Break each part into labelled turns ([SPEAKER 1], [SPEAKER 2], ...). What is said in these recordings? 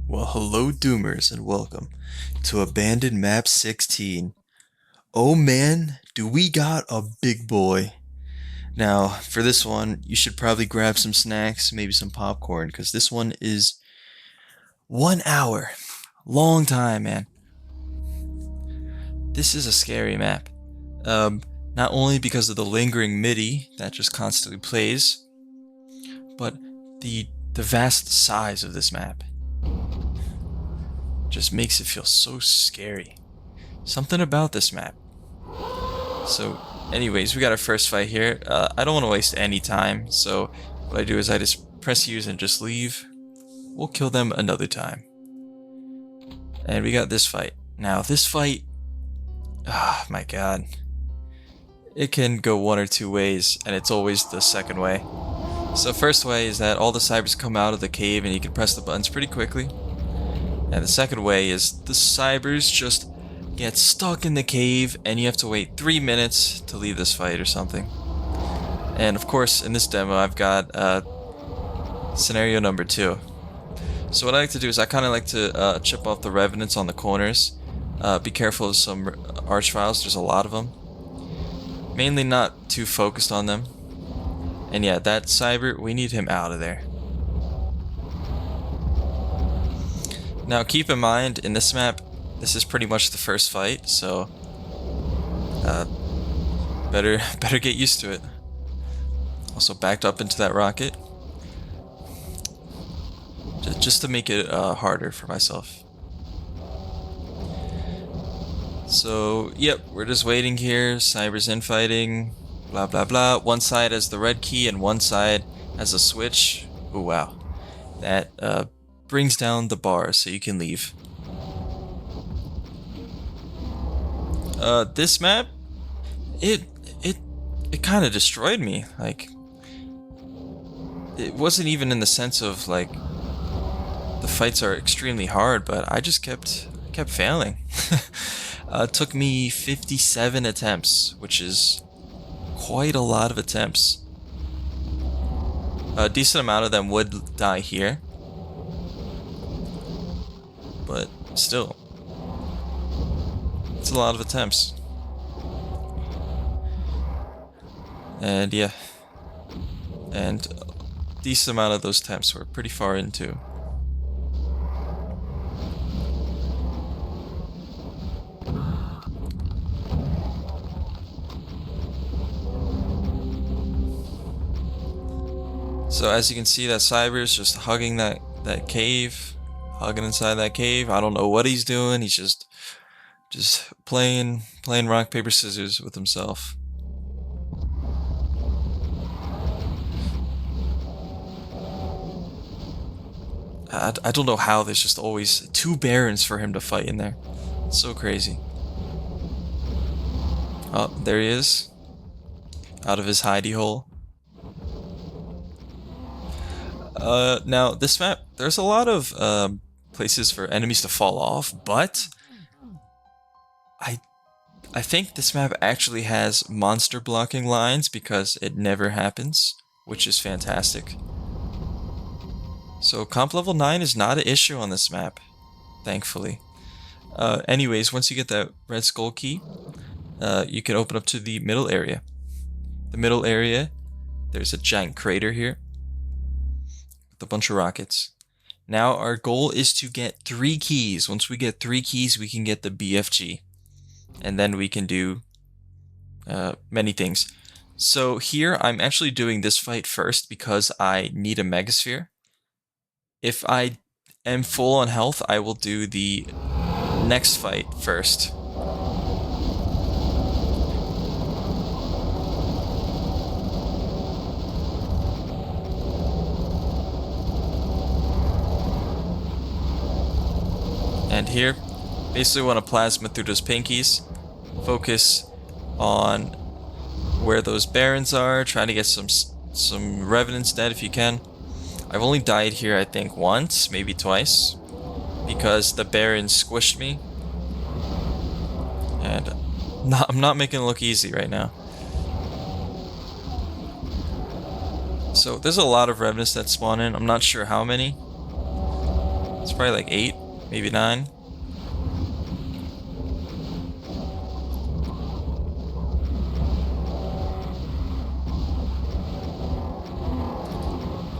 [SPEAKER 1] Well, hello Doomers and welcome to Abandoned Map 16. Oh man, do we got a big boy. Now, for this one, you should probably grab some snacks, maybe some popcorn, because this one is 1 hour. Long time, man. This is a scary map. Not only because of the lingering MIDI that just constantly plays, but the vast size of this map just makes it feel so scary. Something about this map. So, anyways, we got our first fight here. I don't want to waste any time, so what I do is I just press use and just leave. We'll kill them another time. And we got this fight. Now, this fight, my god. It can go one or two ways, and it's always the second way. So first way is that all the cybers come out of the cave and you can press the buttons pretty quickly. And the second way is the cybers just get stuck in the cave and you have to wait 3 minutes to leave this fight or something. And of course, in this demo, I've got scenario number 2. So what I like to do is I kind of like to chip off the revenants on the corners. Be careful of some archviles, there's a lot of them. Mainly not too focused on them. And yeah, that cyber, we need him out of there. Now keep in mind, in this map, this is pretty much the first fight, so better get used to it. Also backed up into that rocket, just to make it harder for myself. So yep, we're just waiting here. Cyber's infighting, blah blah blah. One side has the red key and one side has a switch. Oh wow, that brings down the bar so you can leave. This map, it kind of destroyed me. Like, it wasn't even in the sense of like the fights are extremely hard, but I just kept failing. It took me 57 attempts, which is quite a lot of attempts. A decent amount of them would die here, but still, it's a lot of attempts. And yeah, and a decent amount of those attempts were pretty far into. So as you can see, that cyber is just hugging that cave, hugging inside that cave. I don't know what he's doing. He's just playing rock paper scissors with himself. I don't know how there's just always 2 barons for him to fight in there. It's so crazy. Oh, there he is, out of his hidey hole. Now this map, there's a lot of places for enemies to fall off, but I think this map actually has monster blocking lines because it never happens, which is fantastic. So comp level 9 is not an issue on this map, thankfully. Anyways, once you get that red skull key, you can open up to the middle area. The middle area, there's a giant crater here with a bunch of rockets. Now our goal is to get 3 keys. Once we get 3 keys, we can get the BFG. And then we can do many things. So here, I'm actually doing this fight first because I need a Megasphere. If I am full on health, I will do the next fight first. And here, basically want to plasma through those pinkies, focus on where those barons are, trying to get some revenants dead if you can. I've only died here I think once, maybe twice, because the barons squished me. And I'm not making it look easy right now. So there's a lot of revenants that spawn in, I'm not sure how many. It's probably like 8, maybe 9.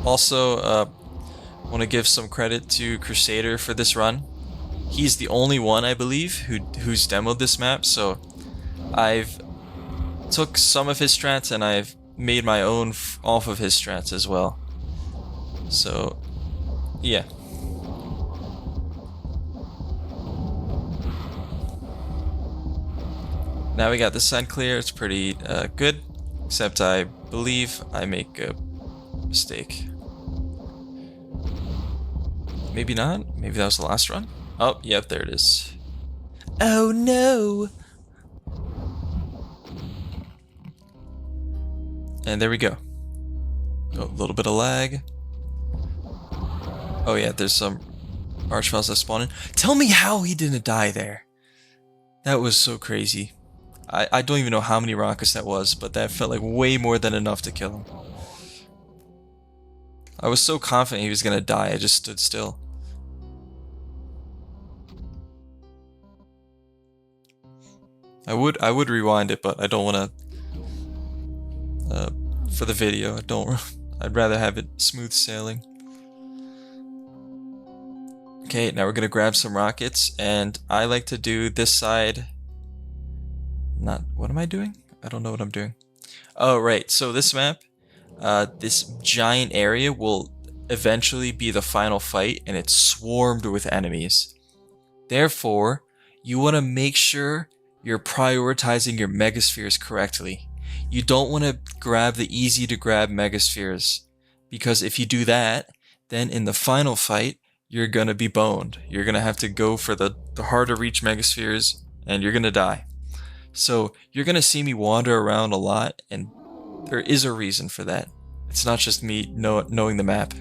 [SPEAKER 1] Also, want to give some credit to Crusader for this run. He's the only one, I believe, who's demoed this map, so I've took some of his strats and I've made my own off of his strats as well. So, yeah. Now we got this side clear. It's pretty good, except I believe I make a mistake. Maybe not. Maybe that was the last run. Oh, yep, there it is. Oh no! And there we go. Oh, a little bit of lag. Oh yeah, there's some archviles that spawn in. Tell me how he didn't die there. That was so crazy. I don't even know how many rockets that was, but that felt like way more than enough to kill him. I was so confident he was gonna die, I just stood still. I would rewind it, but I don't want to. For the video, I'd rather have it smooth sailing. Okay, now we're gonna grab some rockets, and I like to do this side. What am I doing? I don't know what I'm doing. Oh, right. So this map, this giant area will eventually be the final fight, and it's swarmed with enemies. Therefore, you want to make sure you're prioritizing your megaspheres correctly. You don't want to grab the easy to grab megaspheres, because if you do that, then in the final fight, you're going to be boned. You're going to have to go for the hard to reach megaspheres, and you're going to die. So you're going to see me wander around a lot, and there is a reason for that. It's not just me knowing the map.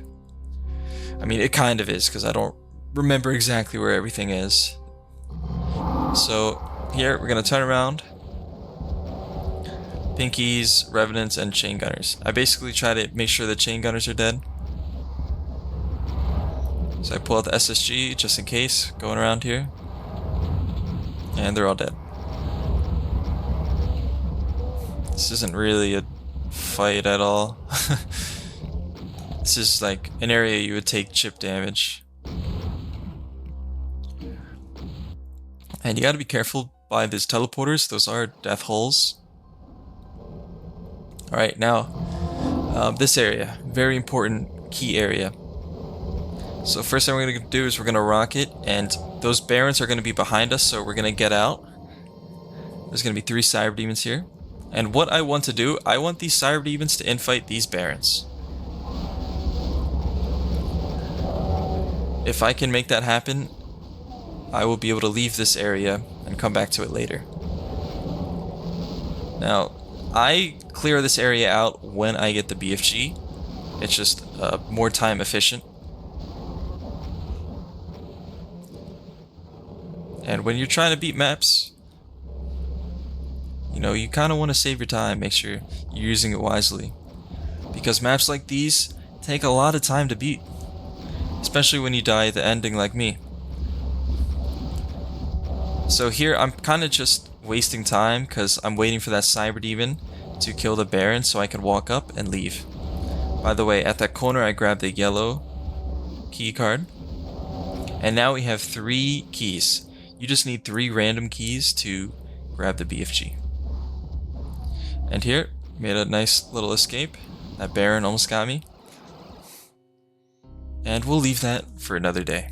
[SPEAKER 1] I mean, it kind of is, because I don't remember exactly where everything is. So here, we're going to turn around. Pinkies, Revenants, and Chain Gunners. I basically try to make sure the Chain Gunners are dead. So I pull out the SSG just in case, going around here. And they're all dead. This isn't really a fight at all. This is like an area you would take chip damage. And you gotta be careful by these teleporters, those are death holes. Alright, now, this area, very important key area. So first thing we're gonna do is we're gonna rocket, and those Barons are gonna be behind us, so we're gonna get out. There's gonna be 3 Cyber Demons here. And what I want to do, I want these Cyber Demons to infight these Barons. If I can make that happen, I will be able to leave this area and come back to it later. Now, I clear this area out when I get the BFG. It's just more time efficient. And when you're trying to beat maps, you know, you kind of want to save your time, make sure you're using it wisely. Because maps like these take a lot of time to beat. Especially when you die at the ending like me. So here I'm kind of just wasting time because I'm waiting for that Cyber Demon to kill the Baron so I can walk up and leave. By the way, at that corner I grabbed the yellow key card. And now we have 3 keys. You just need 3 random keys to grab the BFG. And here, made a nice little escape. That Baron almost got me. And we'll leave that for another day.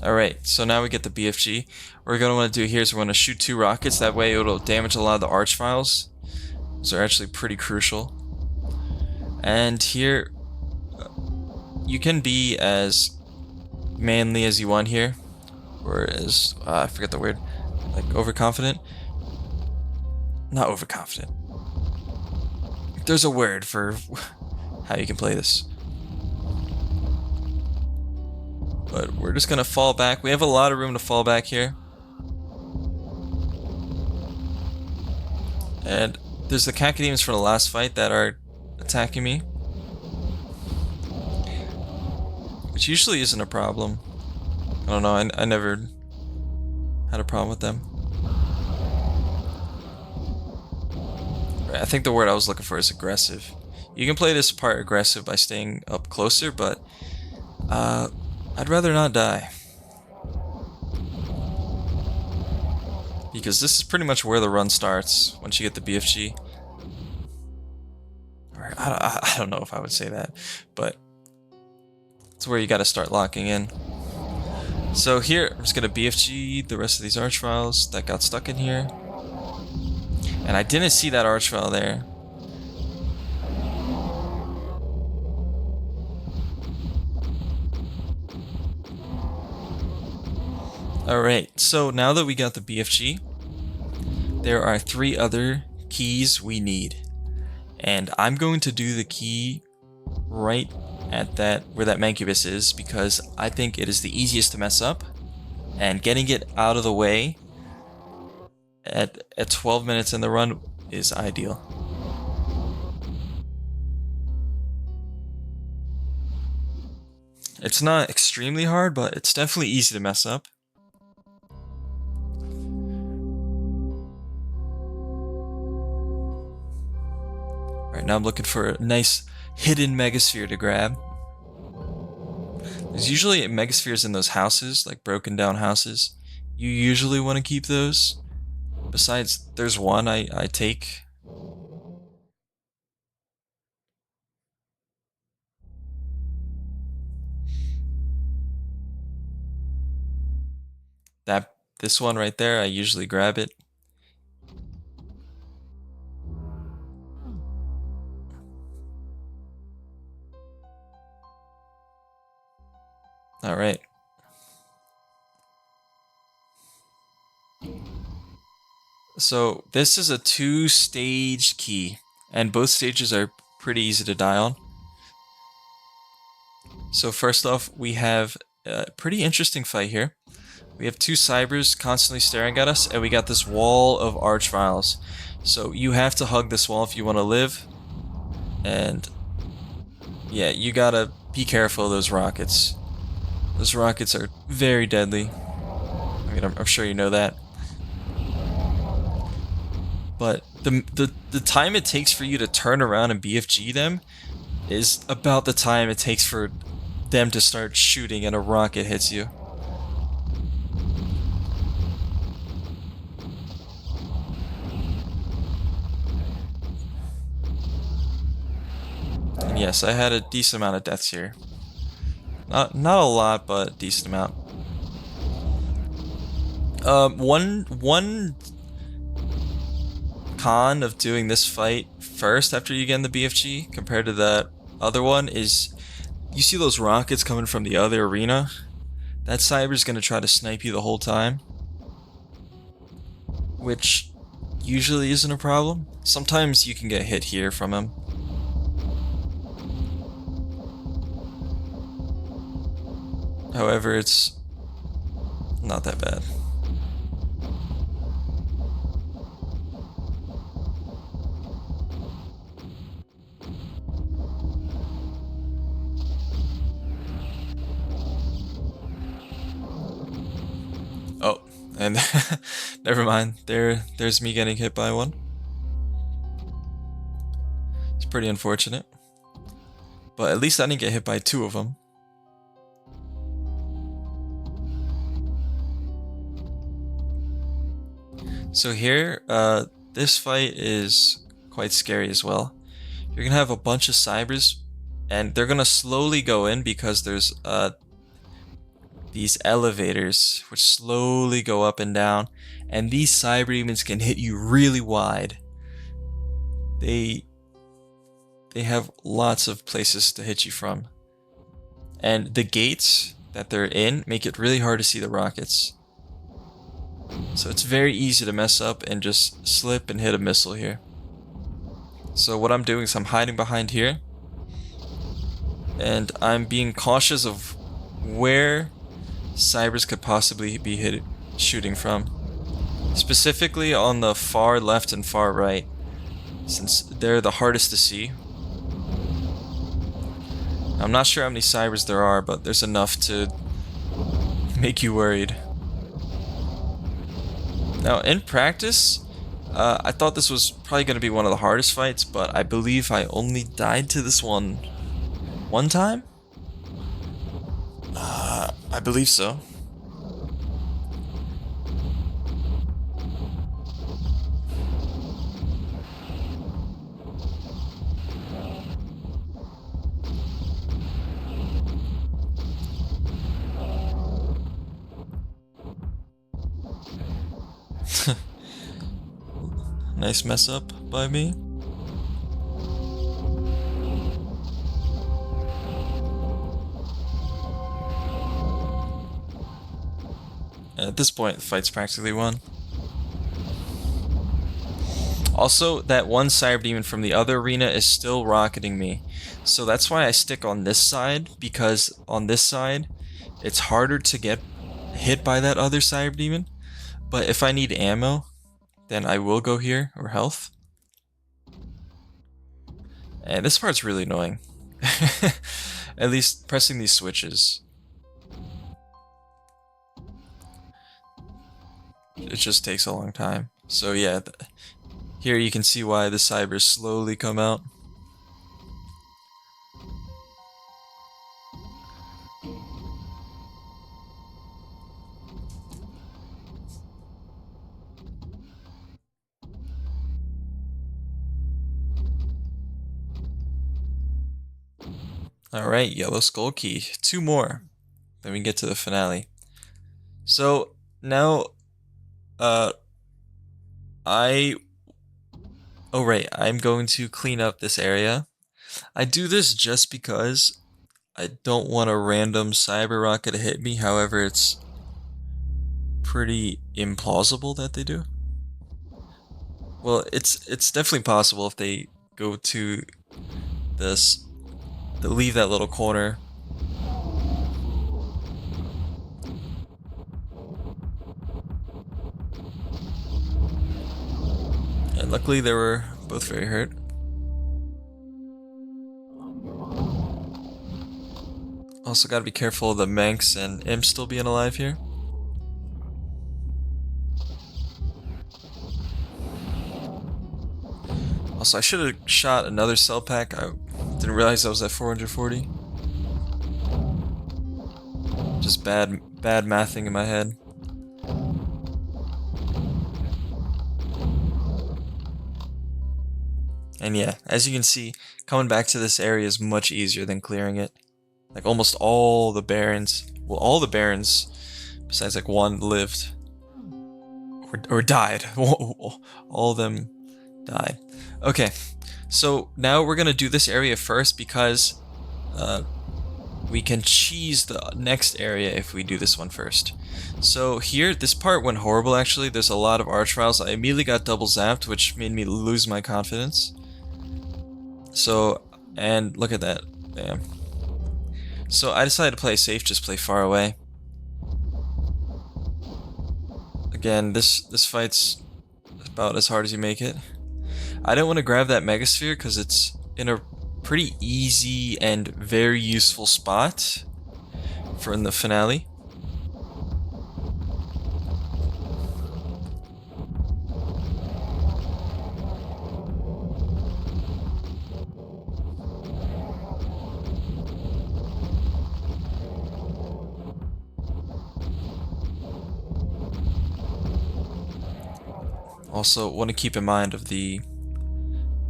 [SPEAKER 1] Alright, so now we get the BFG. What we're going to want to do here is we're going to shoot 2 rockets. That way it'll damage a lot of the archviles. Those are actually pretty crucial. And here, you can be as manly as you want here. Or as, I forget the word, like overconfident? Not overconfident. There's a word for how you can play this. But we're just gonna fall back. We have a lot of room to fall back here. And there's the cacodemons from the last fight that are attacking me, which usually isn't a problem. I don't know, I never had a problem with them. I think the word I was looking for is aggressive. You can play this part aggressive by staying up closer, but I'd rather not die. Because this is pretty much where the run starts, once you get the BFG. Or, I don't know if I would say that, but it's where you gotta start locking in. So here, I'm just gonna BFG the rest of these archviles that got stuck in here. And I didn't see that archvile there. Alright, so now that we got the BFG, there are 3 other keys we need. And I'm going to do the key right at where that Mancubus is, because I think it is the easiest to mess up. And getting it out of the way at 12 minutes in the run is ideal. It's not extremely hard, but it's definitely easy to mess up. Alright, now I'm looking for a nice hidden megasphere to grab. There's usually megaspheres in those houses, like broken down houses. You usually want to keep those. Besides, there's one I take. This one right there, I usually grab it. Alright. So this is a 2-stage key, and both stages are pretty easy to die on. So first off, we have a pretty interesting fight here. We have 2 cybers constantly staring at us, and we got this wall of archviles. So you have to hug this wall if you want to live. And yeah, you gotta be careful of those rockets. Those rockets are very deadly. I mean, I'm sure you know that. But the time it takes for you to turn around and BFG them is about the time it takes for them to start shooting and a rocket hits you. And yes, I had a decent amount of deaths here. Not a lot, but a decent amount. One con of doing this fight first after you get in the BFG compared to that other one is you see those rockets coming from the other arena. That cyber's gonna try to snipe you the whole time, which usually isn't a problem. Sometimes you can get hit here from him. However, it's not that bad. Oh, and never mind. There's me getting hit by one. It's pretty unfortunate. But at least I didn't get hit by 2 of them. So here, this fight is quite scary as well. You're gonna have a bunch of cybers, and they're gonna slowly go in because there's these elevators which slowly go up and down, and these cyber demons can hit you really wide. They have lots of places to hit you from, and the gates that they're in make it really hard to see the rockets. So it's very easy to mess up and just slip and hit a missile here. So what I'm doing is I'm hiding behind here, and I'm being cautious of where cybers could possibly be shooting from. Specifically on the far left and far right. since they're the hardest to see. I'm not sure how many cybers there are, but there's enough to make you worried. Now, in practice, I thought this was probably going to be one of the hardest fights, but I believe I only died to this one time? I believe so. Nice mess up by me. At this point, the fight's practically won. Also, that one Cyber Demon from the other arena is still rocketing me. So that's why I stick on this side, because on this side, it's harder to get hit by that other Cyber Demon. But if I need ammo, then I will go here, or health. And this part's really annoying. At least pressing these switches. It just takes a long time. So yeah, here you can see why the cybers slowly come out. Alright, yellow skull key. 2 more. Then we get to the finale. So now I'm going to clean up this area. I do this just because I don't want a random cyber rocket to hit me. However, it's pretty implausible that they do. Well, it's definitely possible if they go to this, they leave that little corner. And luckily they were both very hurt. Also gotta be careful of the Manx and Imp still being alive here. Also, I should have shot another cell pack. I didn't realize I was at 440. Just bad mathing in my head. And yeah, as you can see, coming back to this area is much easier than clearing it. Like almost all the barons, well, all the barons, besides like one, lived or died. All of them died. Okay, so now we're gonna do this area first because we can cheese the next area if we do this one first. So here, this part went horrible actually. There's a lot of arch trials. I immediately got double zapped, which made me lose my confidence. So, and look at that. Damn. So I decided to play safe, just play far away. Again, this fight's about as hard as you make it. I didn't want to grab that Megasphere because it's in a pretty easy and very useful spot for in the finale. Also, want to keep in mind of the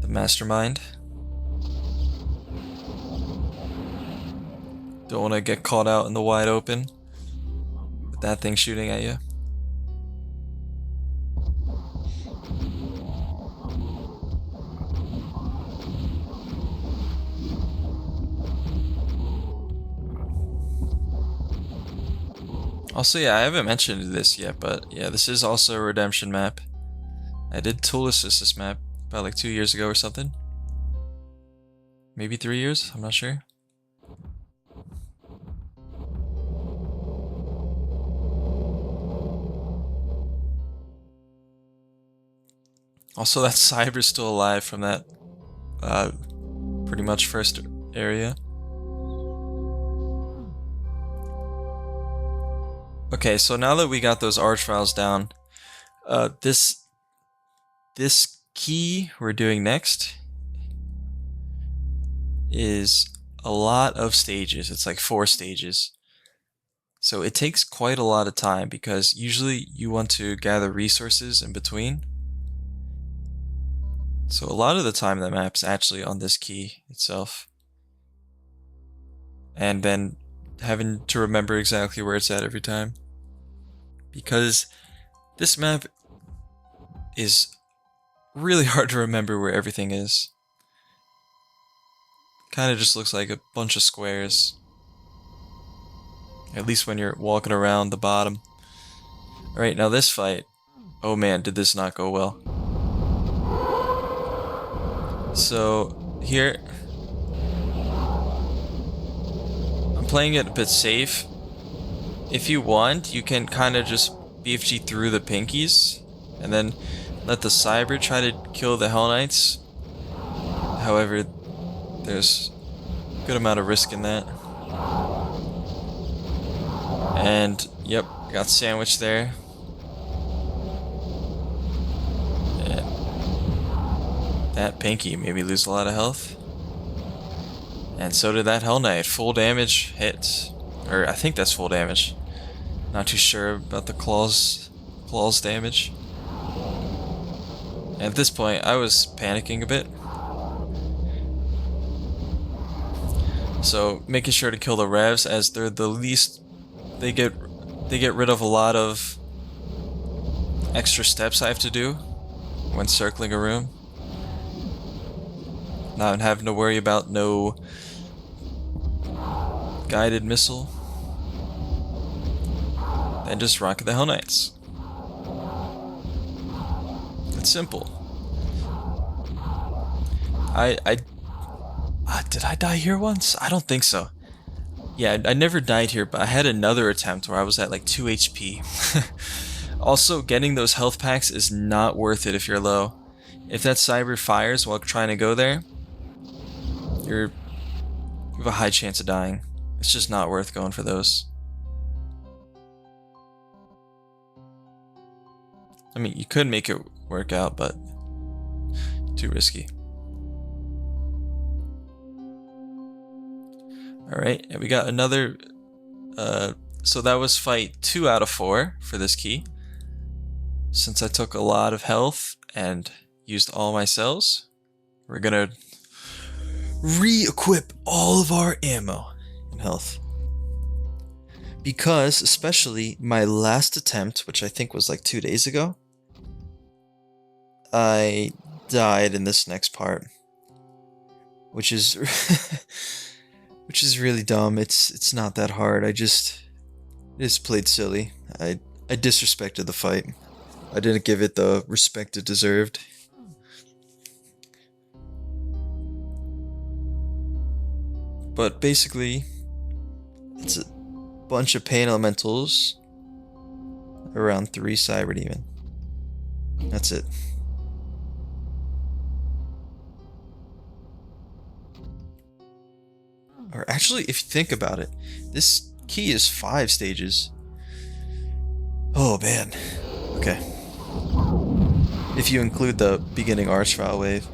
[SPEAKER 1] mastermind. Don't want to get caught out in the wide open with that thing shooting at you. Also, yeah, I haven't mentioned this yet, but yeah, this is also a redemption map. I did tool assist this map about like 2 years ago or something. Maybe 3 years, I'm not sure. Also, that Cyber's still alive from that uh, pretty much first area. Okay, so now that we got those archviles down, this key we're doing next is a lot of stages. It's like 4 stages. So it takes quite a lot of time because usually you want to gather resources in between. So a lot of the time the map's actually on this key itself. And then having to remember exactly where it's at every time. Because this map is really hard to remember where everything is. Kind of just looks like a bunch of squares. At least when you're walking around the bottom. Alright, now this fight. Oh man, did this not go well. So, here. I'm playing it a bit safe. If you want, you can kind of just BFG through the pinkies. And then let the Cyber try to kill the Hell Knights. However, there's a good amount of risk in that. And, yep, got sandwiched there. And that Pinky made me lose a lot of health. And so did that Hell Knight. Full damage hit. Or, I think that's full damage. Not too sure about the claws damage. And at this point, I was panicking a bit. So, making sure to kill the Revs as they're the least... They get rid of a lot of extra steps I have to do when circling a room. Not having to worry about no guided missile. And just rocket the Hell Knights. It's simple. Did I die here once? I don't think so. Yeah, I never died here, but I had another attempt where I was at like 2 HP. Also, getting those health packs is not worth it if you're low. If that Cyber fires while trying to go there, you have a high chance of dying. It's just not worth going for those. I mean, you could make it work out, but too risky. Alright, and we got another, so that was fight 2 out of 4 for this key. Since I took a lot of health and used all my cells, we're gonna re-equip all of our ammo and health. Because, especially my last attempt, which I think was like 2 days ago, I died in this next part. Which is... which is really dumb. It's not that hard. I just played silly. I disrespected the fight. I didn't give it the respect it deserved. But basically, it's a bunch of pain elementals around 3 Cyber Demon. That's it. Or actually, if you think about it, this key is 5 stages. Oh man. Okay. If you include the beginning Archvile wave.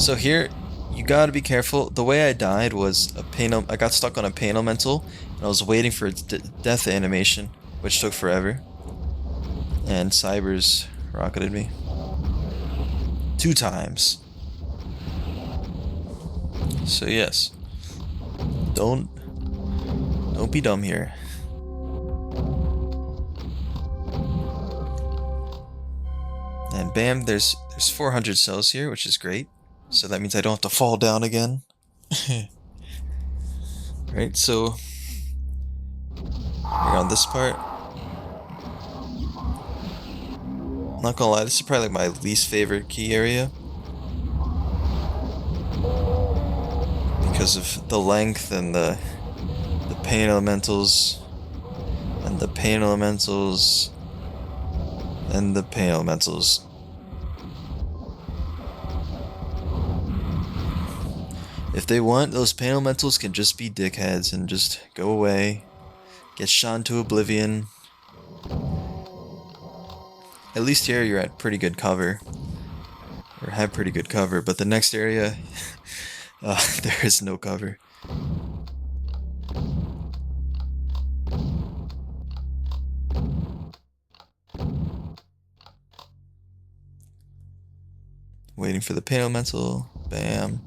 [SPEAKER 1] So here, you gotta be careful. The way I died was I got stuck on a pain elemental, and I was waiting for its death animation, which took forever. And Cybers rocketed me 2 times. So yes. Don't be dumb here. And bam, there's 400 cells here, which is great. So that means I don't have to fall down again. Right, so we're on this part. Not gonna lie, this is probably like my least favorite key area. Because of the length and the pain elementals and the pain elementals and the pain elementals. If they want, those pale elementals can just be dickheads and just go away. Get shot into oblivion. At least here you're at pretty good cover. Or have pretty good cover, but the next area, there is no cover. Waiting for the pale elemental. Bam.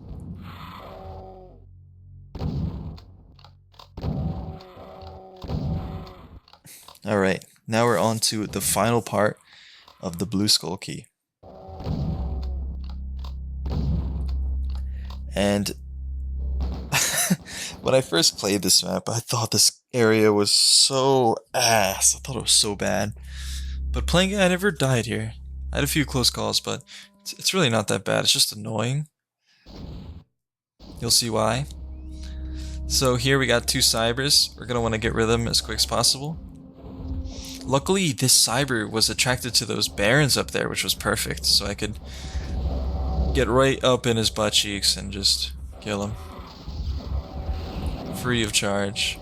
[SPEAKER 1] Alright, now we're on to the final part of the blue skull key. And when I first played this map, I thought this area was so ass. I thought it was so bad. But playing it, I never died here. I had a few close calls, but it's really not that bad. It's just annoying. You'll see why. So here we got 2 cybers. We're going to want to get rid of them as quick as possible. Luckily, this cyber was attracted to those barons up there, which was perfect. So I could get right up in his butt cheeks and just kill him. Free of charge.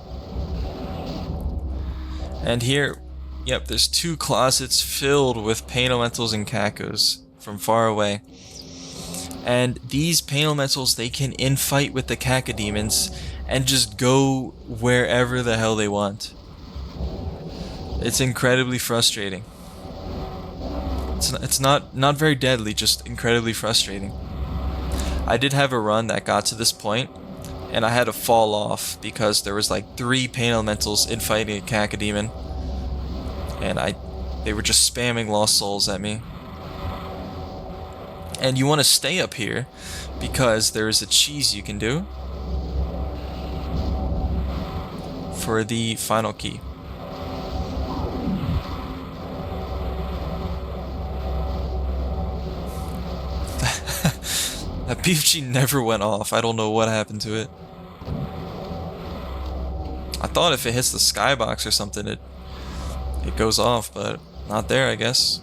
[SPEAKER 1] And here, yep, there's 2 closets filled with pain elementals and cacos from far away. And these pain elementals, they can infight with the cacodemons and just go wherever the hell they want. It's incredibly frustrating. It's not very deadly, just incredibly frustrating. I did have a run that got to this point, and I had to fall off because there was like 3 pain elementals infighting a cacodemon, and they were just spamming lost souls at me. And you want to stay up here because there is a cheese you can do for the final key. That BFG never went off. I don't know what happened to it. I thought if it hits the skybox or something, it goes off, but not there, I guess.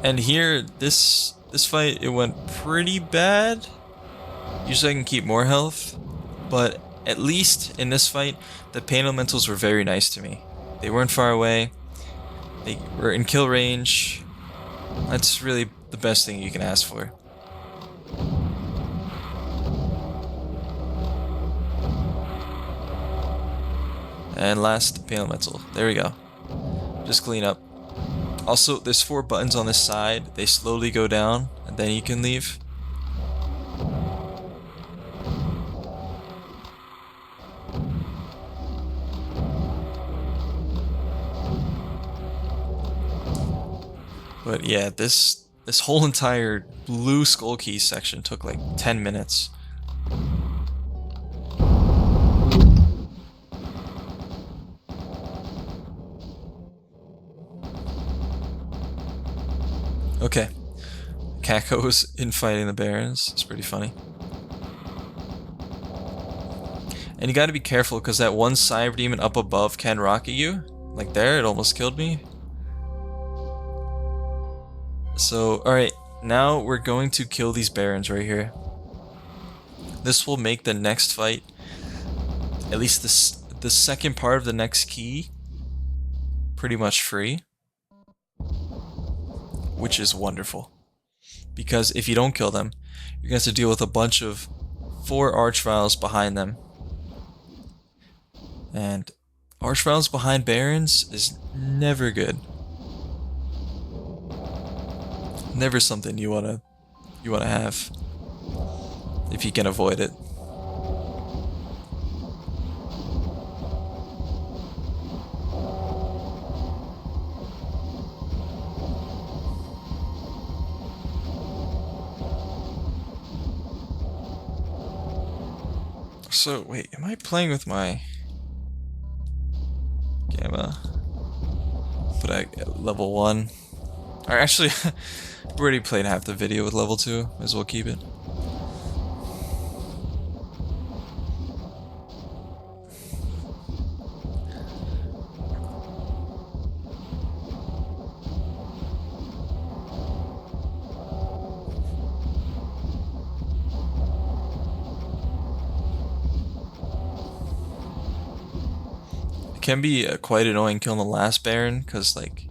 [SPEAKER 1] And here, this fight, it went pretty bad. Usually I can keep more health, but at least in this fight, the pain elementals were very nice to me. They weren't far away. They were in kill range. That's really the best thing you can ask for. And last, pain elemental. There we go. Just clean up. Also, there's 4 buttons on this side. They slowly go down, and then you can leave. But yeah, this whole entire blue skull key section took like 10 minutes. Okay, Caco's infighting the barons. It's pretty funny. And you gotta be careful because that one cyber demon up above can rocket you. Like there, it almost killed me. So, alright, now we're going to kill these barons right here. This will make the next fight, at least the second part of the next key, pretty much free. Which is wonderful. Because if you don't kill them, you're going to have to deal with a bunch of 4 archviles behind them. And archviles behind barons is never good. Never something you wanna have if you can avoid it. So wait, am I playing with my gamma? But at level 1. Or actually, we already played half the video with level 2. Might as well keep it. can be quite annoying killing the last Baron, because like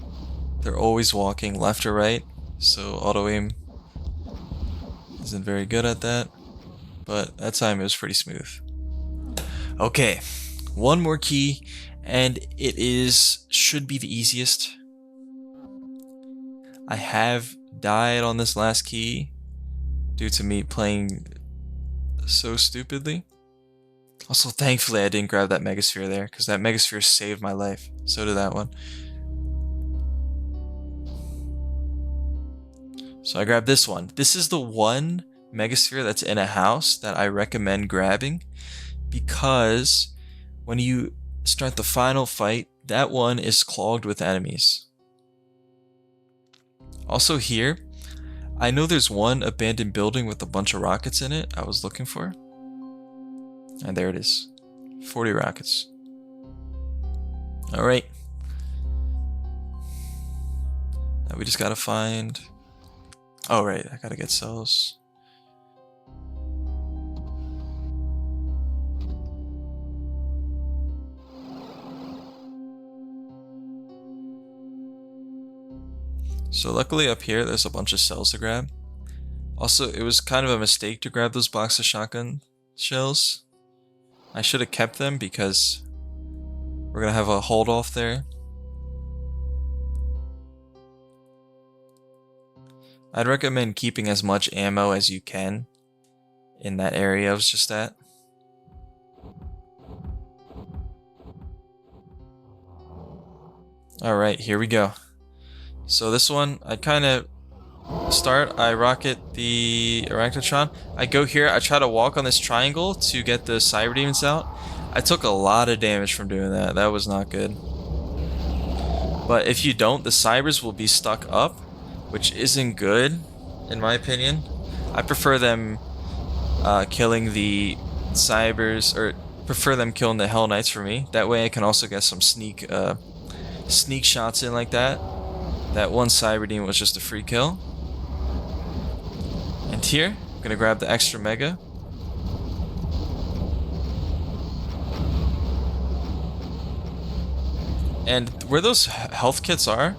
[SPEAKER 1] they're always walking left or right, so auto aim isn't very good at that. But that time it was pretty smooth. Okay, one more key, and it should be the easiest. I have died on this last key due to me playing so stupidly. Also, thankfully I didn't grab that Megasphere there, because that Megasphere saved my life. So did that one. So I grabbed this one. This is the one Megasphere that's in a house that I recommend grabbing, because when you start the final fight, that one is clogged with enemies. Also here, I know there's one abandoned building with a bunch of rockets in it I was looking for. And there it is. 40 rockets. Alright. Now we just gotta find... Oh right, I gotta get cells. So luckily up here there's a bunch of cells to grab. Also, it was kind of a mistake to grab those box of shotgun shells. I should have kept them because we're gonna have a hold off there. I'd recommend keeping as much ammo as you can in that area I was just at. Alright, here we go. So this one, I kind of I rocket the Arachnotron. I go here, I try to walk on this triangle to get the Cyber Demons out. I took a lot of damage from doing that. That was not good. But if you don't, the Cybers will be stuck up, which isn't good, in my opinion. I prefer them killing the Cybers, or prefer them killing the Hell Knights for me. That way I can also get some sneak shots in like that. That one Cyber Demon was just a free kill. And here, I'm gonna grab the extra Mega. And where those health kits are,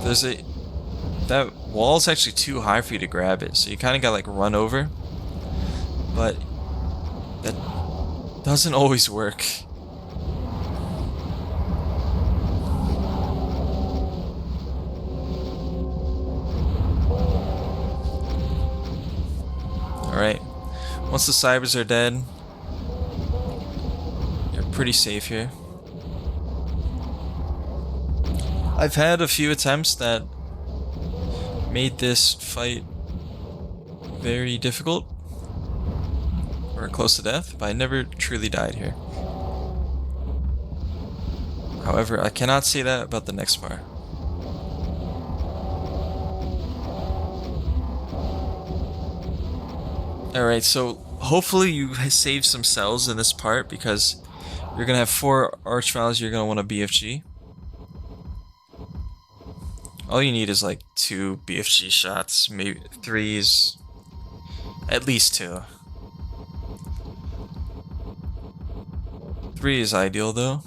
[SPEAKER 1] that wall is actually too high for you to grab it, so you kind of gotta like run over. But that doesn't always work. Alright, once the Cybers are dead, you're pretty safe here. I've had a few attempts that made this fight very difficult, or close to death, but I never truly died here. However, I cannot say that about the next part. Alright, so hopefully you save some cells in this part, because you're going to have 4 Archviles you're going to want a BFG. All you need is like 2 BFG shots, maybe 3s, at least 2. 3 is ideal though,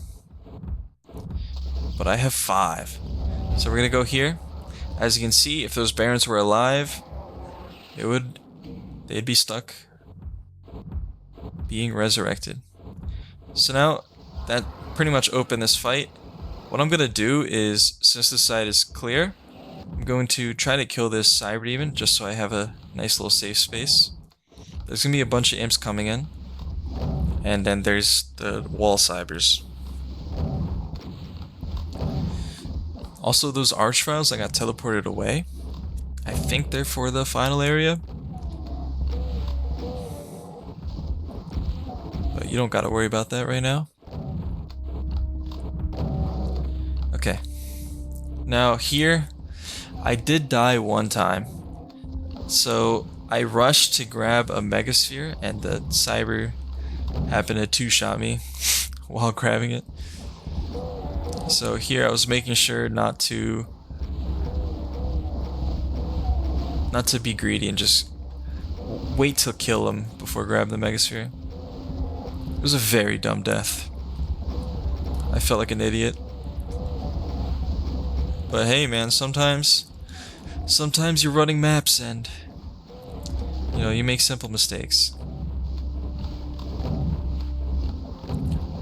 [SPEAKER 1] but I have 5. So we're going to go here. As you can see, if those Barons were alive, they'd be stuck being resurrected. So now that pretty much opened this fight. What I'm gonna do is, since this side is clear, I'm going to try to kill this Cyber Demon just so I have a nice little safe space. There's gonna be a bunch of imps coming in, and then there's the wall Cybers. Also, those Archviles that got teleported away, I think they're for the final area. But you don't gotta worry about that right now. Okay. Now here, I did die one time. So I rushed to grab a Megasphere, and the Cyber happened to 2-shot me while grabbing it. So here I was making sure not to be greedy and just wait to kill him before grabbing the Megasphere. It was a very dumb death. I felt like an idiot. But hey, man, sometimes you're running maps and, you know, you make simple mistakes.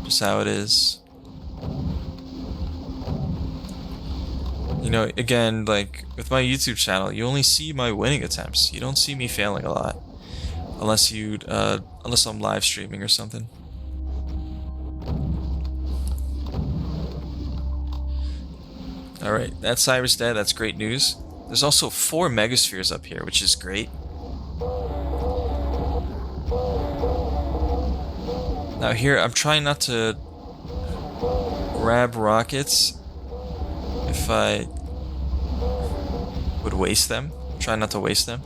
[SPEAKER 1] Just how it is. You know, again, like, with my YouTube channel, you only see my winning attempts. You don't see me failing a lot. Unless I'm live streaming or something. Alright, that Cyber's dead, that's great news. There's also 4 megaspheres up here, which is great. Now here, I'm trying not to grab rockets if I would waste them. Try not to waste them.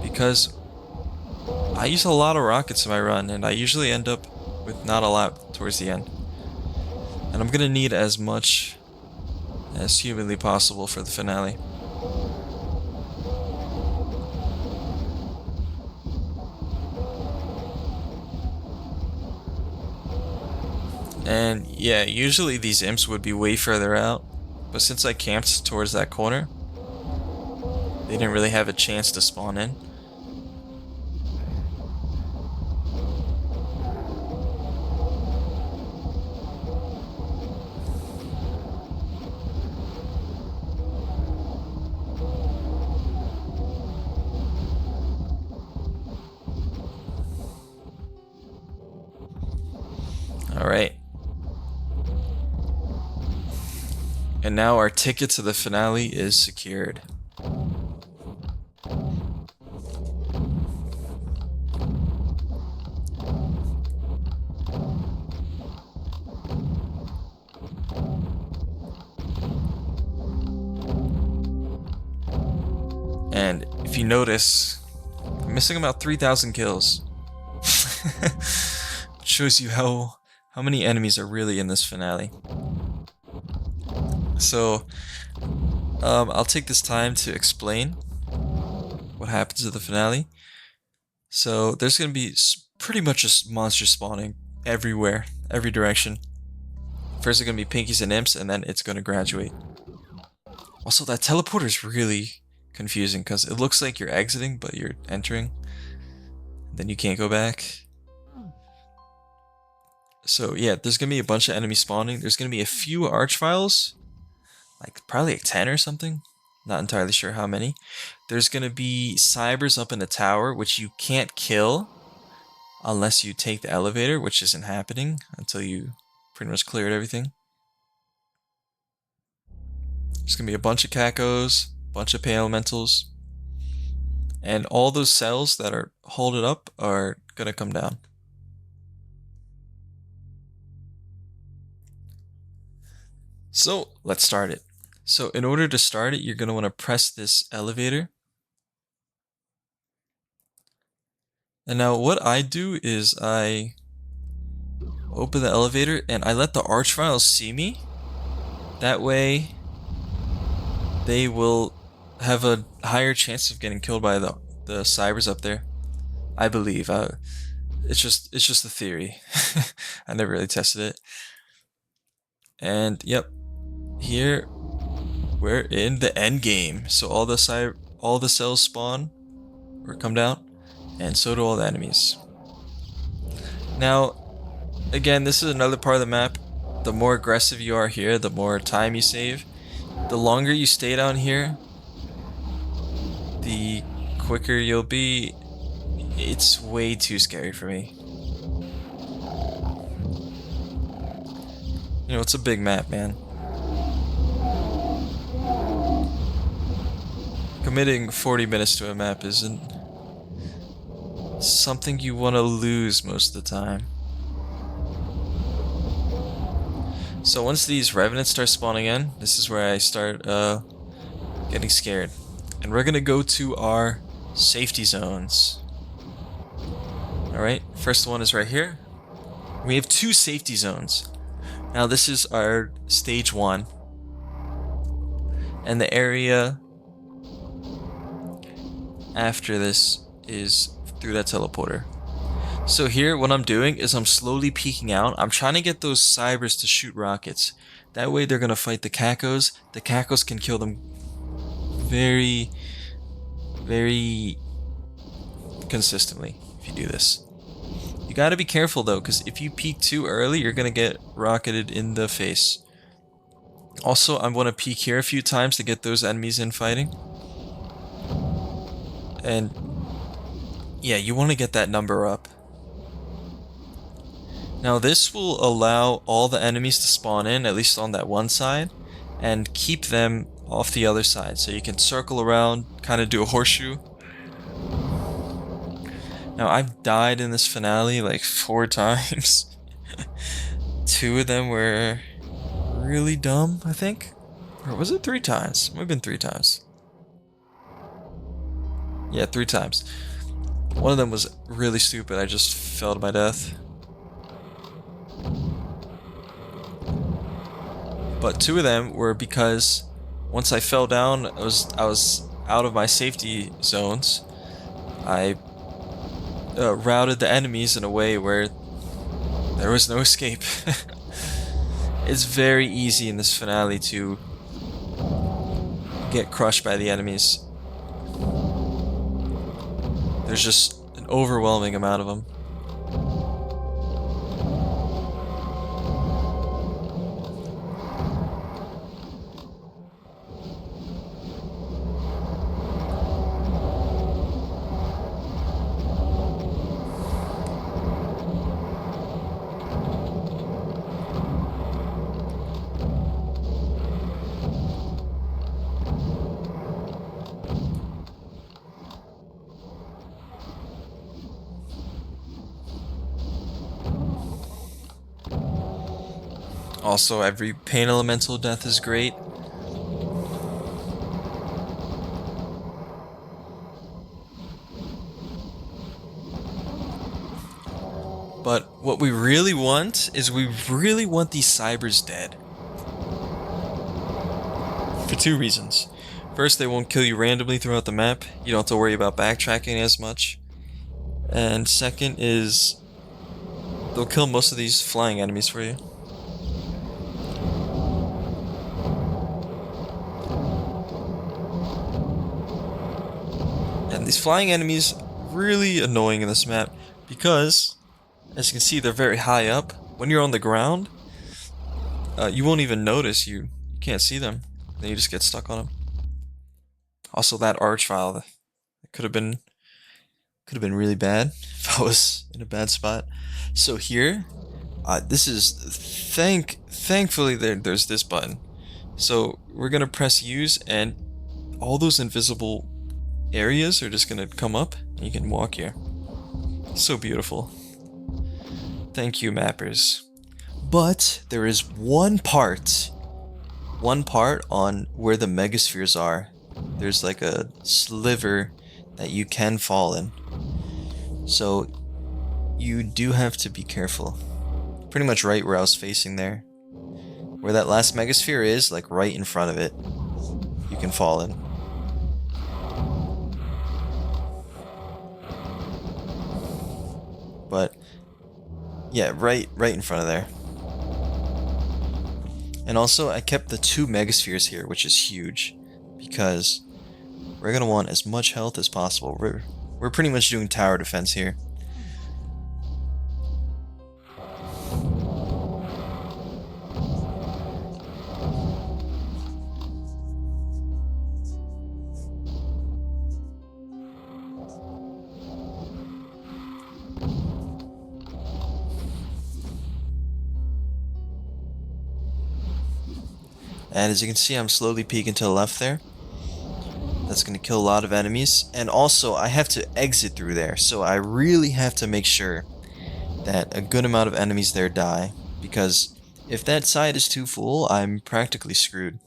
[SPEAKER 1] Because I use a lot of rockets in my run, and I usually end up with not a lot towards the end. And I'm gonna need as much as humanly possible for the finale. And yeah, usually these imps would be way further out, but since I camped towards that corner, they didn't really have a chance to spawn in. Alright. And now our ticket to the finale is secured. And if you notice, I'm missing about 3,000 kills. It shows you how many enemies are really in this finale. So, I'll take this time to explain what happens to the finale. So, there's going to be pretty much just monsters spawning everywhere, every direction. First, it's going to be pinkies and imps, and then it's going to graduate. Also, that teleporter is really confusing because it looks like you're exiting, but you're entering. Then you can't go back. So yeah, there's gonna be a bunch of enemies spawning. There's gonna be a few archviles, like probably like 10 or something. Not entirely sure how many. There's gonna be cybers up in the tower, which you can't kill unless you take the elevator, which isn't happening until you pretty much cleared everything. There's gonna be a bunch of cacos, a bunch of pale elementals, and all those cells that are holding up are gonna come down. So let's start it. So in order to start it, you're going to want to press this elevator. And now what I do is I open the elevator and I let the archviles see me. That way they will have a higher chance of getting killed by the cybers up there. I believe. It's just a theory. I never really tested it. And yep. Here we're in the end game. So all the cells spawn or come down, and so do all the enemies. Now, again, this is another part of the map. The more aggressive you are here, the more time you save. The longer you stay down here, the quicker you'll be. It's way too scary for me. You know, it's a big map, man. Committing 40 minutes to a map isn't something you want to lose most of the time. So once these revenants start spawning in, this is where I start getting scared. And we're gonna go to our safety zones. Alright, first one is right here. We have 2 safety zones. Now this is our stage 1. And the area after this is through that teleporter. So here, what I'm doing is I'm slowly peeking out. I'm trying to get those cybers to shoot rockets. That way they're gonna fight the Cacos. The Cacos can kill them very, very consistently if you do this. You gotta be careful though, because if you peek too early, you're gonna get rocketed in the face. Also, I want to peek here a few times to get those enemies in fighting. And yeah, you want to get that number up. Now this will allow all the enemies to spawn in, at least on that one side, and keep them off the other side. So you can circle around, kind of do a horseshoe. Now I've died in this finale like 4 times. 2 of them were really dumb, I think. Or was it 3 times? It might have been 3 times. Yeah, 3 times. One of them was really stupid. I just fell to my death. But 2 of them were because once I fell down, I was out of my safety zones. I routed the enemies in a way where there was no escape. It's very easy in this finale to get crushed by the enemies. There's just an overwhelming amount of them. Also, every pain elemental death is great. But what we really want is we really want these cybers dead. For 2 reasons. First, they won't kill you randomly throughout the map. You don't have to worry about backtracking as much. And second is they'll kill most of these flying enemies for you. And these flying enemies really annoying in this map because, as you can see, they're very high up. When you're on the ground, you won't even notice you can't see them. Then you just get stuck on them. Also, that archvile that could have been really bad if I was in a bad spot. So here, this is thankfully there's this button. So we're gonna press use, and all those invisible areas are just gonna come up, and you can walk here. So beautiful. Thank you, mappers. But there is one part on where the megaspheres are. There's like a sliver that you can fall in. So you do have to be careful. Pretty much right where I was facing there. Where that last megasphere is, like right in front of it, you can fall in. But yeah, right in front of there. And also, I kept the 2 megaspheres here, which is huge, because we're gonna want as much health as possible. We're pretty much doing tower defense here. And as you can see, I'm slowly peeking to the left there. That's going to kill a lot of enemies. And also, I have to exit through there. So I really have to make sure that a good amount of enemies there die. Because if that side is too full, I'm practically screwed.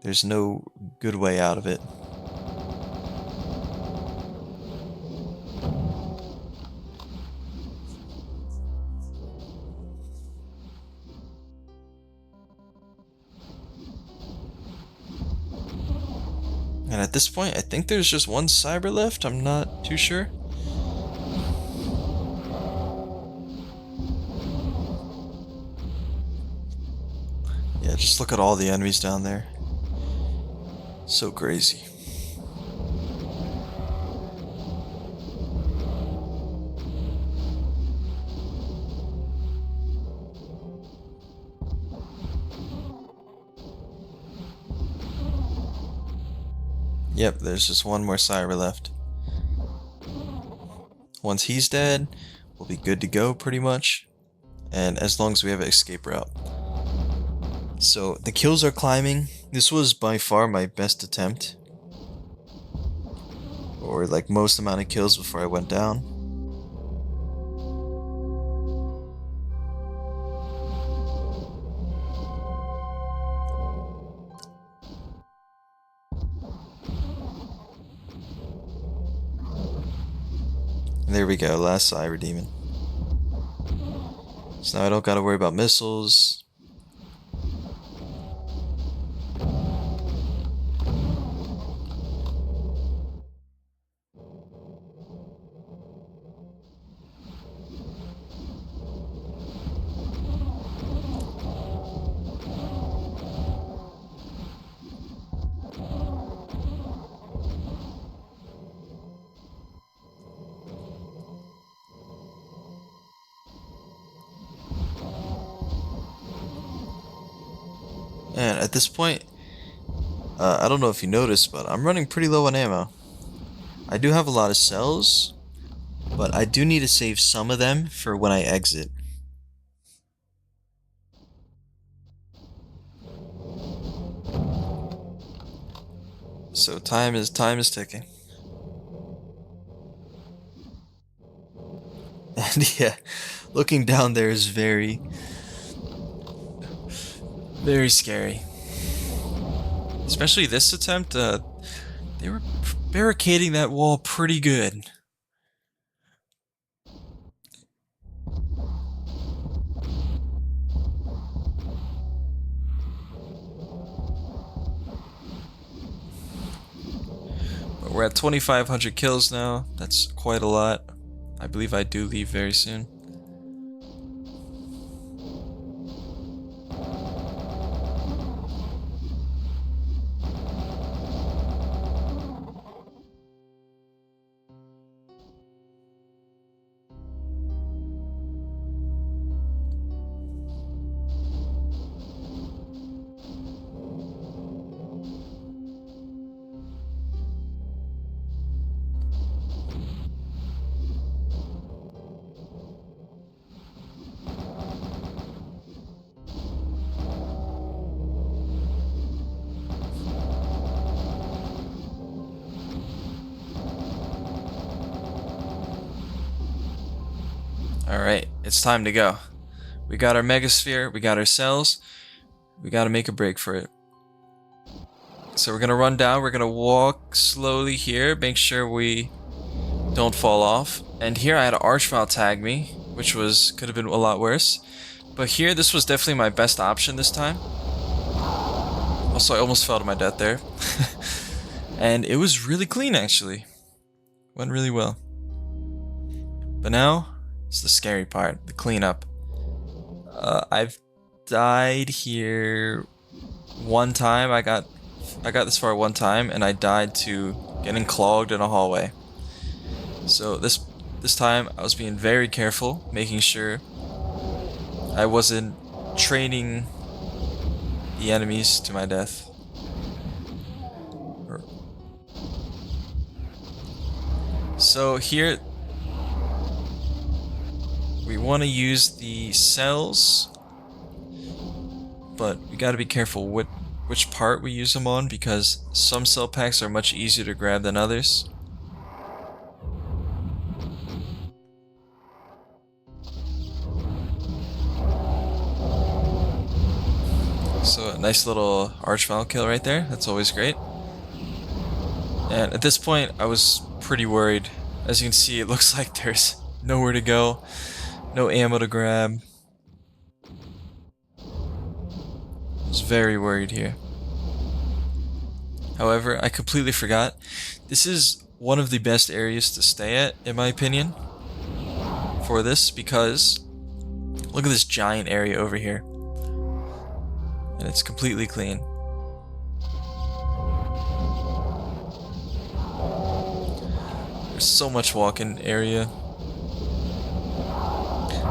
[SPEAKER 1] There's no good way out of it. And at this point, I think there's just one cyber left. I'm not too sure. just look at all the enemies down there. So crazy. Yep, there's just one more Syra left. Once he's dead, we'll be good to go pretty much. And as long as we have an escape route. So the kills are climbing. This was by far my best attempt. Or like most amount of kills before I went down. There we go, last Syra demon. So now I don't gotta worry about missiles. And at this point, I don't know if you noticed, but I'm running pretty low on ammo. I do have a lot of cells, but I do need to save some of them for when I exit. So time is ticking. And yeah, looking down there is very scary. Especially this attempt, they were barricading that wall pretty good. But we're at 2,500 kills now. That's quite a lot. I believe I do leave very soon. Alright, it's time to go. We got our megasphere, we got our cells, we gotta make a break for it. So we're gonna run down, we're gonna walk slowly here, make sure we don't fall off. And here I had an archvile tag me, which could have been a lot worse. But here, this was definitely my best option this time. Also, I almost fell to my death there. And it was really clean, actually. Went really well. But now, it's the scary part, the cleanup. I've died here one time. I got this far one time, and I died to getting clogged in a hallway. So this time, I was being very careful, making sure I wasn't training the enemies to my death. So here, we want to use the cells, but we got to be careful which part we use them on, because some cell packs are much easier to grab than others. So a nice little archvile kill right there. That's always great. And at this point, I was pretty worried. As you can see, it looks like there's nowhere to go, no ammo to grab. I was very worried here. However, I completely forgot. This is one of the best areas to stay at, in my opinion, for this, because look at this giant area over here. and it's completely clean. There's so much walking area.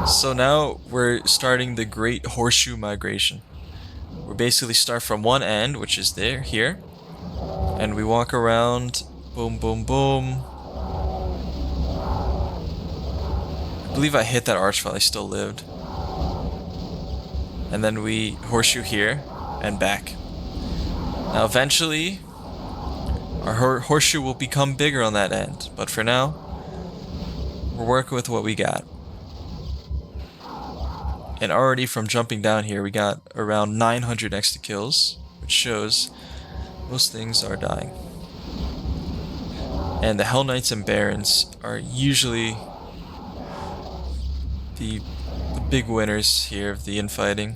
[SPEAKER 1] So now we're starting the Great Horseshoe Migration. We basically start from one end, which is here, and we walk around, boom, boom, boom. I believe I hit that arch while I still lived. And then we horseshoe here and back. Now eventually, our horseshoe will become bigger on that end, but for now, we're working with what we got. And already from jumping down here, we got around 900 extra kills, which shows most things are dying. And the Hell Knights and Barons are usually the big winners here of the infighting,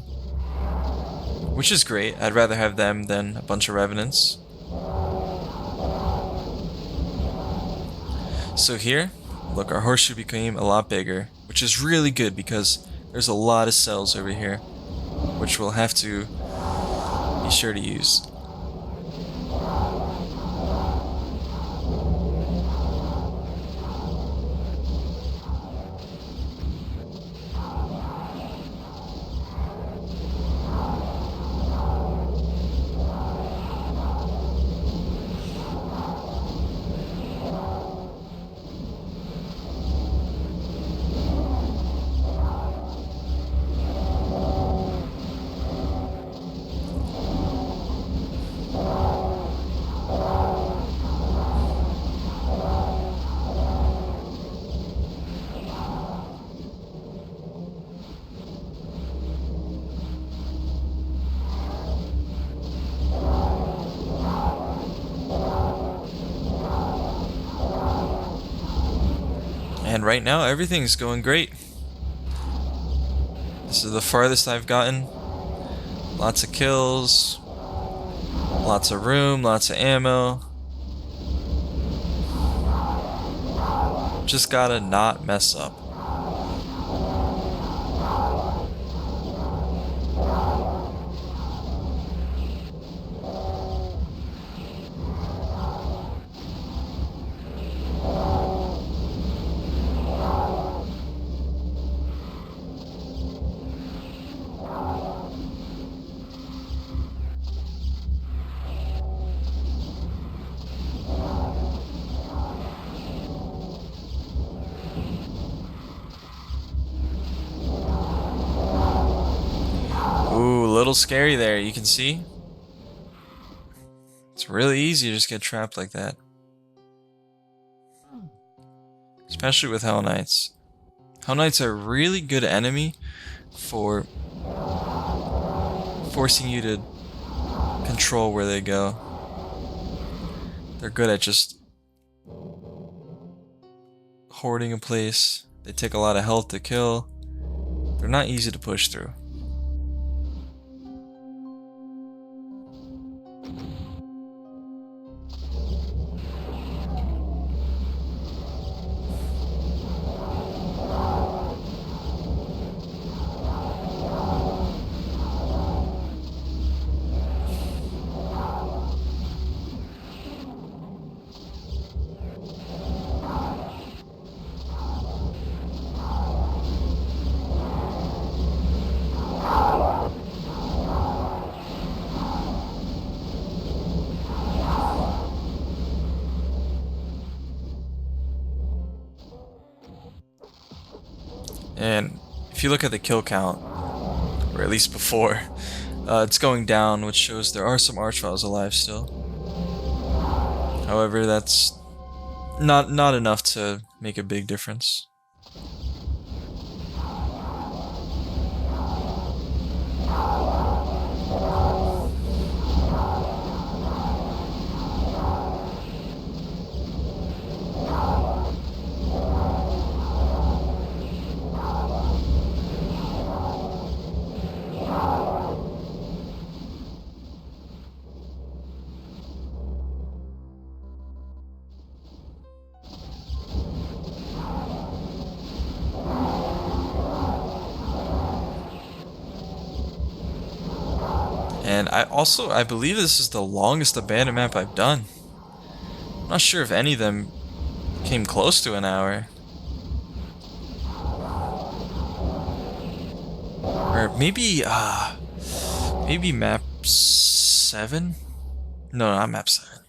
[SPEAKER 1] which is great. I'd rather have them than a bunch of Revenants. So here, look, our horseshoe became a lot bigger, which is really good because there's a lot of cells over here, which we'll have to be sure to use. And right now, everything's going great. This is the farthest I've gotten. Lots of kills. Lots of room, lots of ammo. Just gotta not mess up. Ooh, a little scary there, you can see. It's really easy to just get trapped like that. Especially with Hell Knights. Hell Knights are a really good enemy for forcing you to control where they go. They're good at just hoarding a place. They take a lot of health to kill. They're not easy to push through. And if you look at the kill count, or at least before, it's going down, which shows there are some Archviles alive still. However, that's not enough to make a big difference. And I believe this is the longest abandoned map I've done. I'm not sure if any of them came close to an hour. Or maybe map 7? No, not map 7.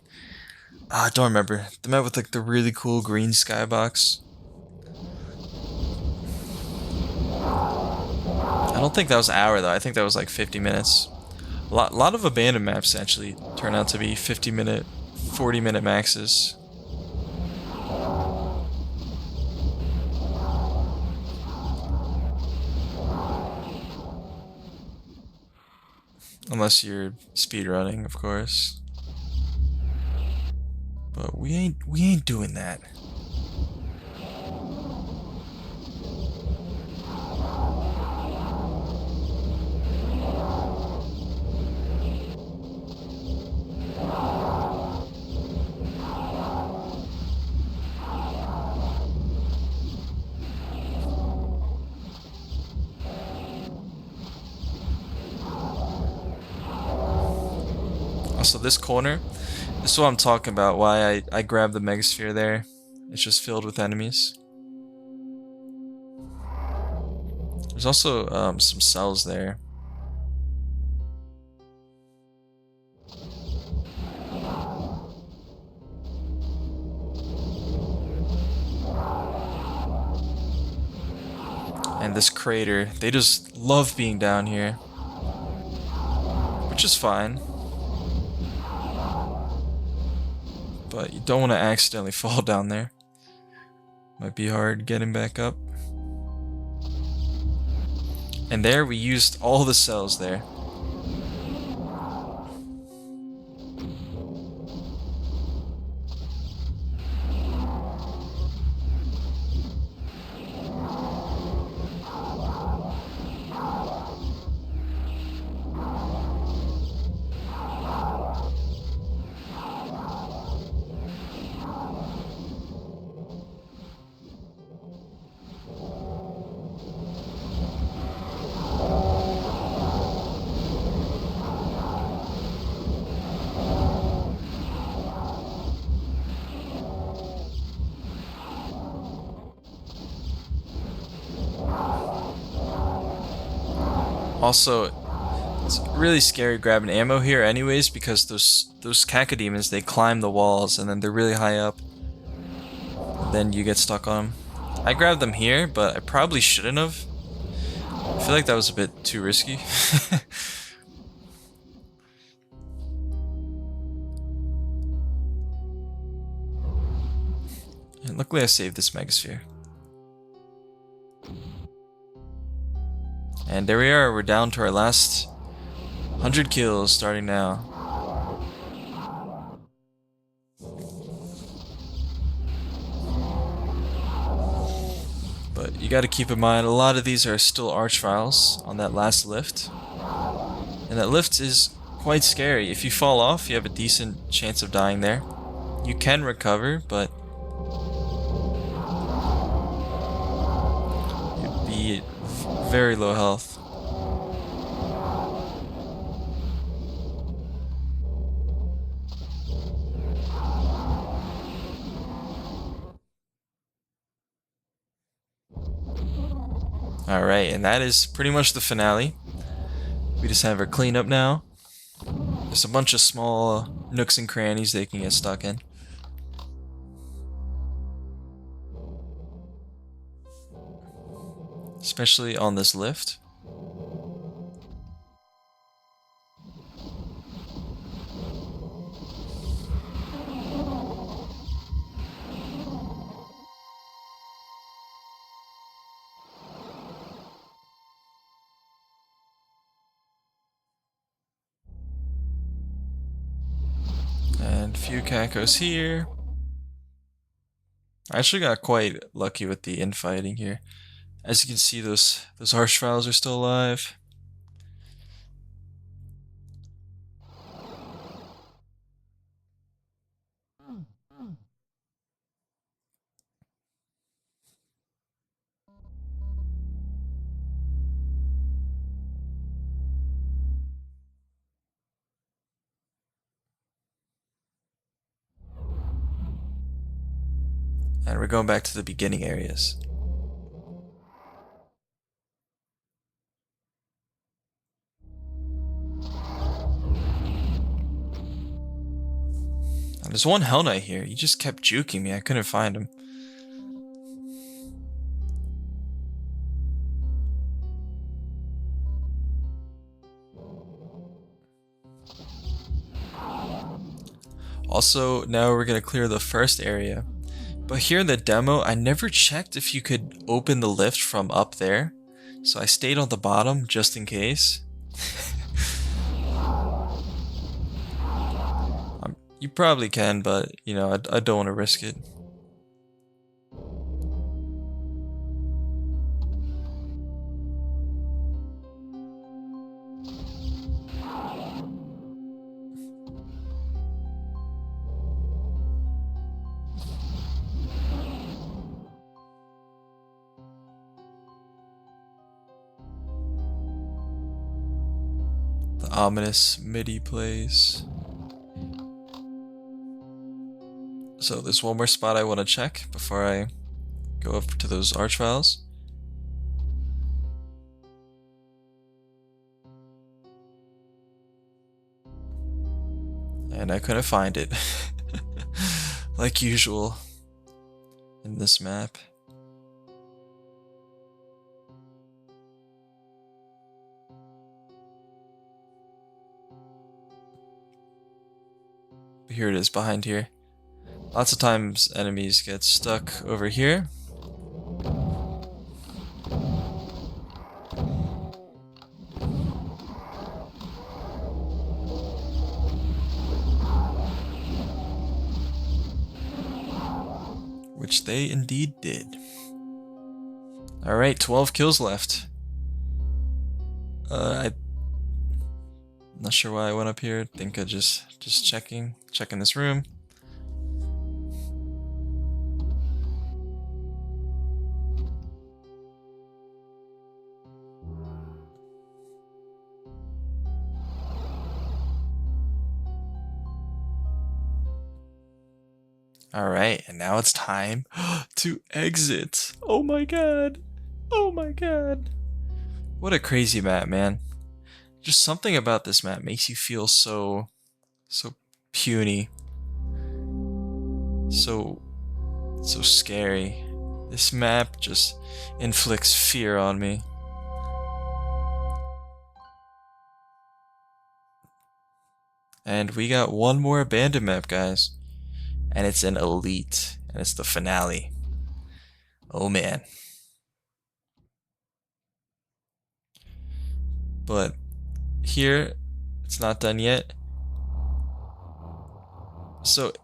[SPEAKER 1] I don't remember. The map with like the really cool green skybox. I don't think that was an hour though. I think that was like 50 minutes. Lot of abandoned maps actually turn out to be 50-minute, 40-minute maxes. Unless you're speedrunning, of course. But we ain't doing that. Also, this corner, this is what I'm talking about, why I grabbed the megasphere there. It's just filled with enemies. There's also some cells there. And this crater, they just love being down here. Which is fine. But you don't want to accidentally fall down there. Might be hard getting back up. And there we used all the cells there. Also, it's really scary grabbing ammo here anyways because those cacodemons, they climb the walls and then they're really high up. Then you get stuck on them. I grabbed them here, but I probably shouldn't have. I feel like that was a bit too risky. And luckily I saved this megasphere. And there we are, we're down to our last 100 kills starting now. But you gotta keep in mind, a lot of these are still archviles on that last lift. And that lift is quite scary. If you fall off, you have a decent chance of dying there. You can recover, but you'd be very low health. Alright, and that is pretty much the finale. We just have our cleanup now. There's a bunch of small nooks and crannies they can get stuck in. Especially on this lift. And a few cacos here. I actually got quite lucky with the infighting here. As you can see, those archviles are still alive. And we're going back to the beginning areas. There's one Hell Knight here. He just kept juking me. I couldn't find him. Also, now we're going to clear the first area. But here in the demo, I never checked if you could open the lift from up there. So I stayed on the bottom just in case. You probably can, but, you know, I don't want to risk it. The ominous MIDI plays. So there's one more spot I want to check before I go up to those arch files. And I couldn't find it. Like usual in this map. Here it is, behind here. Lots of times enemies get stuck over here. Which they indeed did. Alright, 12 kills left. I'm not sure why I went up here. I think I just checking this room. Alright, and now it's time to exit. Oh my god. Oh my god. What a crazy map, man. Just something about this map makes you feel so puny. So scary. This map just inflicts fear on me. And we got one more abandoned map, guys. And it's an elite. And it's the finale. Oh man. But here, it's not done yet. So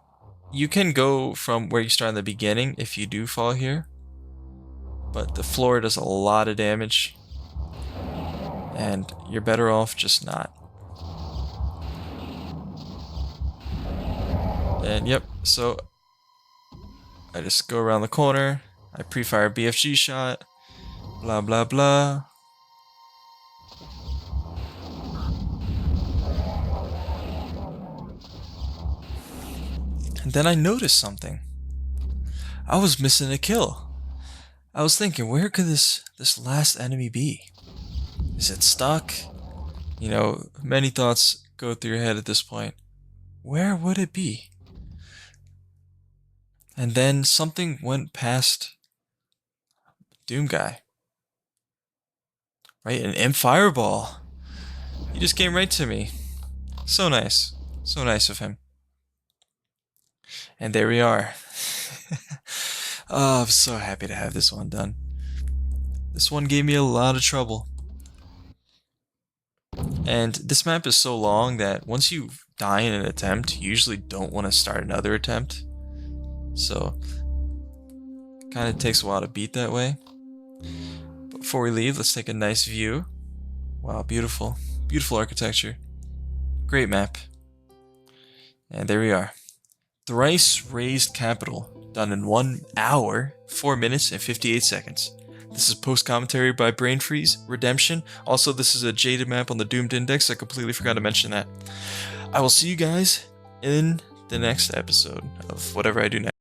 [SPEAKER 1] you can go from where you start in the beginning if you do fall here. But the floor does a lot of damage. And you're better off just not. And yep, so I just go around the corner, I pre-fire BFG shot, blah blah blah. And then I noticed something. I was missing a kill. I was thinking, where could this last enemy be? Is it stuck? You know, many thoughts go through your head at this point. Where would it be? And then something went past Doom Guy. Right? An imp fireball. He just came right to me. So nice. So nice of him. And there we are. Oh, I'm so happy to have this one done. This one gave me a lot of trouble. And this map is so long that once you die in an attempt, you usually don't want to start another attempt. So, kind of takes a while to beat that way. But before we leave, let's take a nice view. Wow, beautiful. Beautiful architecture. Great map. And there we are. Thrice-Razed Capital, done in 1 hour, 4 minutes, and 58 seconds. This is post-commentary by Brain Freeze, Redemption. Also, this is a Jaded Map on the Doomed Index. I completely forgot to mention that. I will see you guys in the next episode of whatever I do next.